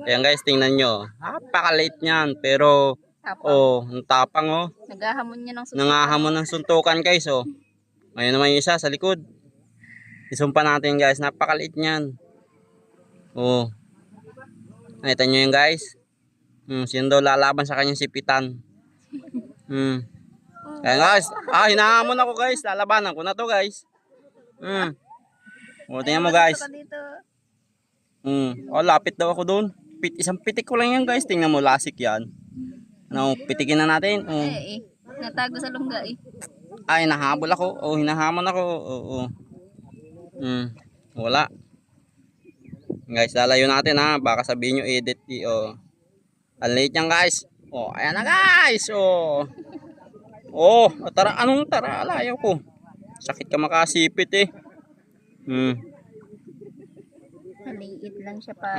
Ayan guys, tingnan nyo. Napakaliit niyan. Pero, ang tapang oh. Naghahamon niya ng suntukan. Nangahamon ng suntukan guys oh. Ngayon naman yung isa sa likod. Isumpa natin guys. Napakaliit niyan. Oh. Nakita nyo yun guys. Sino daw lalaban sa kanyang sipitan. Ayan guys. Hinahamon ako guys. Lalabanan ko na to guys. Tingnan mo guys. Lapit daw ako doon. Isang pitik ko lang yan guys. Tingnan mo, lasik yan. Ano, pitikin na natin. Natago sa lungga eh. Ay, nahabol ako. Hinahamon ako. Wala. Guys, lalayo natin ha. Baka sabihin nyo edit. Ang late yan guys. Ayan na guys. Tara. Anong tara? Alayaw ko. Sakit ka makasipit eh. Maliit lang siya pa.